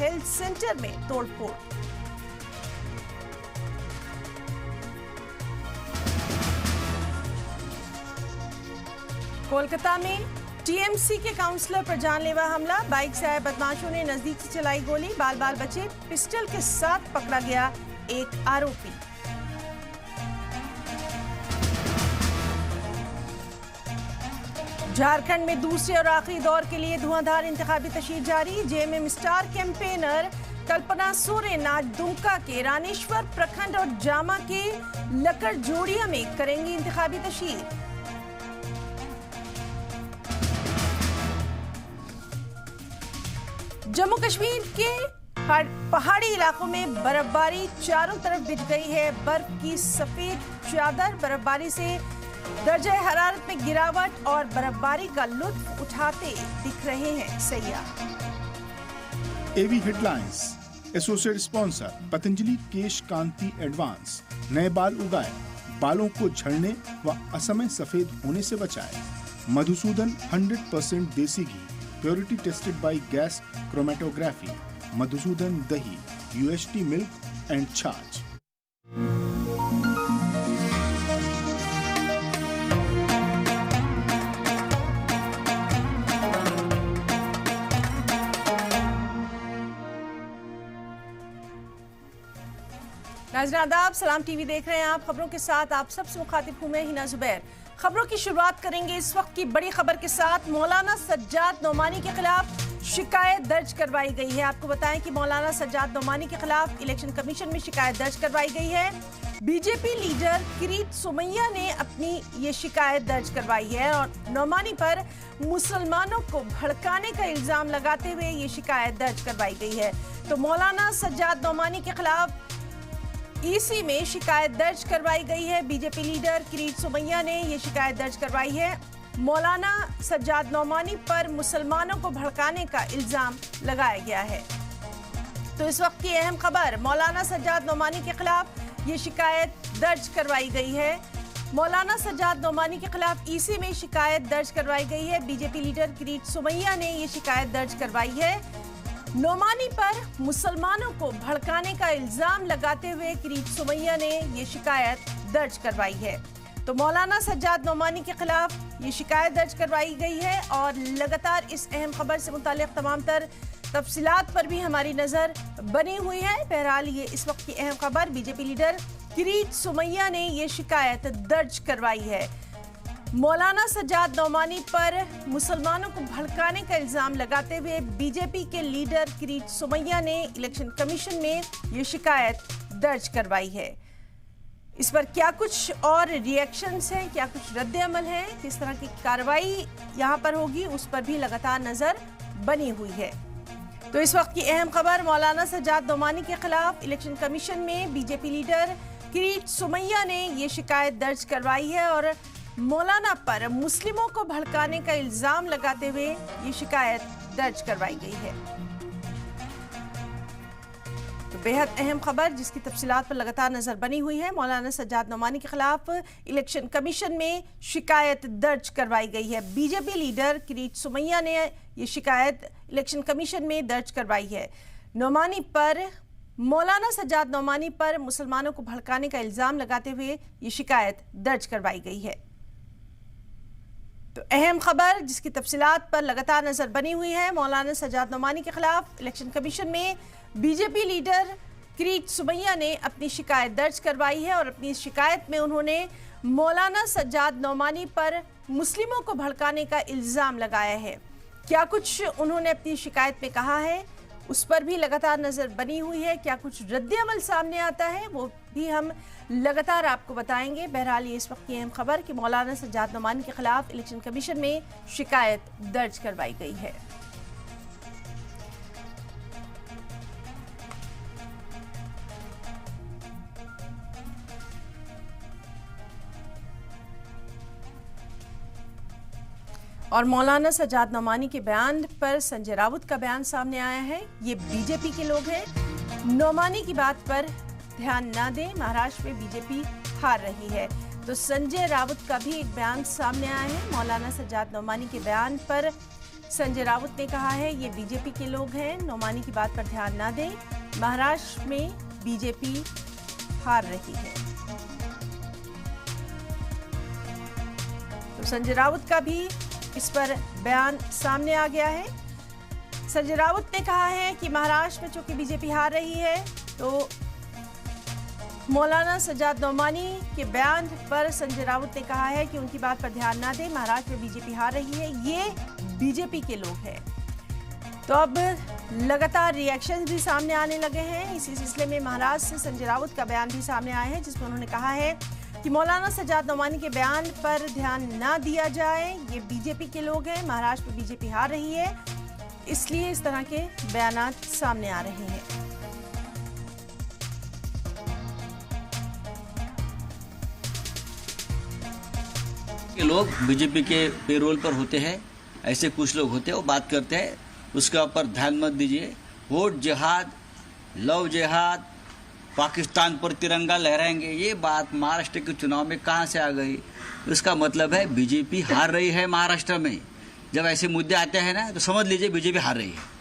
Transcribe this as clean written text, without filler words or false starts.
Health centre में तोड़फोड़। कोलकाता में टीएमसी के काउंसलर पर जानलेवा हमला, बाइक से आए बदमाशों ने नजदीक से चलाई गोली, बाल बाल बचे, पिस्टल के साथ पकड़ा गया एक आरोपी। झारखंड में दूसरे और आखिरी दौर के लिए धुआंधार इंतखाबी तशरीह जारी, JMM star campaigner Kalpana Soren आज दुमका के रानेश्वर प्रखंड और जामा के लकड़जोड़िया में करेंगी इंतखाबी तशरीह। जम्मू कश्मीर के पहाड़ी इलाकों में बर्फबारी चारों तरफ बिछ गई है, बर्फ की सफेद चादर। बर्फबारी से दर्जे हरारत में गिरावट और बर्फबारी का लुत्फ उठाते दिख रहे हैं सैयाह। एवी हेडलाइंस एसोसिएट स्पॉन्सर पतंजलि केश कांति एडवांस, नए बाल उगाए, बालों को झड़ने व असमय सफेद होने से बचाए। Madhusudan 100% desi ghee, purity tested by gas chromatography. Madhusudan दही, यूएसटी मिल्क एंड छाछ। नाज़रीन आदाब, सलाम टीवी देख रहे हैं आप। खबरों के साथ आप सबसे मुखातिब हूं मैं हिना जुबैर। खबरों की शुरुआत करेंगे इस वक्त की बड़ी खबर के साथ। मौलाना सज्जाद नोमानी के खिलाफ शिकायत दर्ज करवाई गई है। आपको बताएं कि मौलाना सज्जाद नोमानी के खिलाफ इलेक्शन कमीशन में शिकायत दर्ज करवाई गई है। बीजेपी लीडर किरीट सोमैया ने अपनी ये शिकायत दर्ज करवाई है और नोमानी पर मुसलमानों को भड़काने का इल्जाम लगाते हुए ये शिकायत दर्ज करवाई गई है। तो मौलाना सज्जाद नोमानी के खिलाफ ईसी में शिकायत दर्ज करवाई गई है। बीजेपी लीडर किरीट सोमैया ने यह शिकायत दर्ज करवाई है। मौलाना सज्जाद नोमानी पर मुसलमानों को भड़काने का इल्जाम लगाया गया है। तो इस वक्त की अहम खबर, मौलाना सज्जाद नोमानी के खिलाफ ये शिकायत दर्ज करवाई गई है। मौलाना सज्जाद नोमानी के खिलाफ ईसी में शिकायत दर्ज करवाई गई है। बीजेपी लीडर किरीट सोमैया ने यह शिकायत दर्ज करवाई है। नोमानी पर मुसलमानों को भड़काने का इल्जाम लगाते हुए किरीट सोमैया ने यह शिकायत दर्ज करवाई है। तो मौलाना सज्जाद नोमानी के खिलाफ ये शिकायत दर्ज करवाई गई है और लगातार इस अहम खबर से मुताल्लिक तमाम तर तफसीलात पर भी हमारी नजर बनी हुई है। बहरहाल ये इस वक्त की अहम खबर, बीजेपी लीडर किरीट सोमैया ने ये शिकायत दर्ज करवाई है। मौलाना सज्जाद नोमानी पर मुसलमानों को भड़काने का इल्जाम लगाते हुए बीजेपी के लीडर किरीट सोमैया ने इलेक्शन कमीशन में ये शिकायत दर्ज करवाई है। इस पर क्या कुछ और रिएक्शंस हैं, क्या कुछ रद्द-ए-अमल है, किस तरह की कार्रवाई यहां पर होगी, उस पर भी लगातार नजर बनी हुई है। तो इस वक्त की अहम खबर, मौलाना सज्जाद नोमानी के खिलाफ इलेक्शन कमीशन में बीजेपी लीडर किरीट सोमैया ने ये शिकायत दर्ज करवाई है और मौलाना पर मुस्लिमों को भड़काने का इल्जाम लगाते हुए ये शिकायत दर्ज करवाई गई है। तो बेहद अहम खबर जिसकी तफसीलात पर लगातार नजर बनी हुई है। मौलाना सज्जाद नोमानी के खिलाफ इलेक्शन कमीशन में शिकायत दर्ज करवाई गई है। बीजेपी लीडर किरीट सोमैया ने ये शिकायत इलेक्शन कमीशन में दर्ज करवाई है। नोमानी पर मौलाना सज्जाद नोमानी पर मुसलमानों को भड़काने का इल्जाम लगाते हुए ये शिकायत दर्ज करवाई गई है। तो अहम खबर जिसकी तफसीलात पर लगातार नजर बनी हुई है। मौलाना सज्जाद नोमानी के खिलाफ इलेक्शन कमीशन में बीजेपी लीडर किरीट सोमैया ने अपनी शिकायत दर्ज करवाई है और अपनी शिकायत में उन्होंने मौलाना सज्जाद नोमानी पर मुस्लिमों को भड़काने का इल्जाम लगाया है। क्या कुछ उन्होंने अपनी शिकायत में कहा है उस पर भी लगातार नजर बनी हुई है। क्या कुछ रद्द-ए-अमल सामने आता है वो भी हम लगातार आपको बताएंगे। बहरहाल ये इस वक्त की अहम खबर कि मौलाना सज्जाद नोमानी के खिलाफ इलेक्शन कमीशन में शिकायत दर्ज करवाई गई है। और मौलाना सज्जाद नोमानी के बयान पर संजय राउत का बयान सामने आया है। ये बीजेपी के लोग हैं, नोमानी की बात पर ध्यान ना दें, महाराष्ट्र में बीजेपी हार रही है। तो संजय राउत का भी एक बयान सामने आया है। मौलाना सज्जाद नोमानी के बयान पर संजय राउत ने कहा है ये बीजेपी के लोग हैं, नौमानी की बात पर ध्यान ना दें। महाराष्ट्र में बीजेपी हार रही है। तो संजय राउत का भी इस पर बयान सामने आ गया है। संजय राउत ने कहा है कि महाराष्ट्र में चूंकि बीजेपी हार रही है तो मौलाना सज्जाद नौमानी के बयान पर संजय राउत ने कहा है कि उनकी बात पर ध्यान ना दें। महाराष्ट्र में बीजेपी हार रही है, ये बीजेपी के लोग हैं। तो अब लगातार रिएक्शन भी सामने आने लगे हैं। इसी सिलसिले में महाराष्ट्र से संजय राउत का बयान भी सामने आया है, जिसमें उन्होंने कहा है कि मौलाना सज्जाद नौमानी के बयान पर ध्यान ना दिया जाए। ये बीजेपी के लोग हैं, महाराष्ट्र में बीजेपी हार रही है, इसलिए इस तरह के बयानात सामने आ रहे हैं। के लोग बीजेपी के पेरोल पर होते हैं, ऐसे कुछ लोग होते हैं, वो बात करते हैं, उसके ऊपर ध्यान मत दीजिए। वोट जिहाद, लव जिहाद, पाकिस्तान पर तिरंगा लहराएंगे, ये बात महाराष्ट्र के चुनाव में कहाँ से आ गई? इसका मतलब है बीजेपी हार रही है महाराष्ट्र में। जब ऐसे मुद्दे आते हैं ना तो समझ लीजिए बीजेपी हार रही है।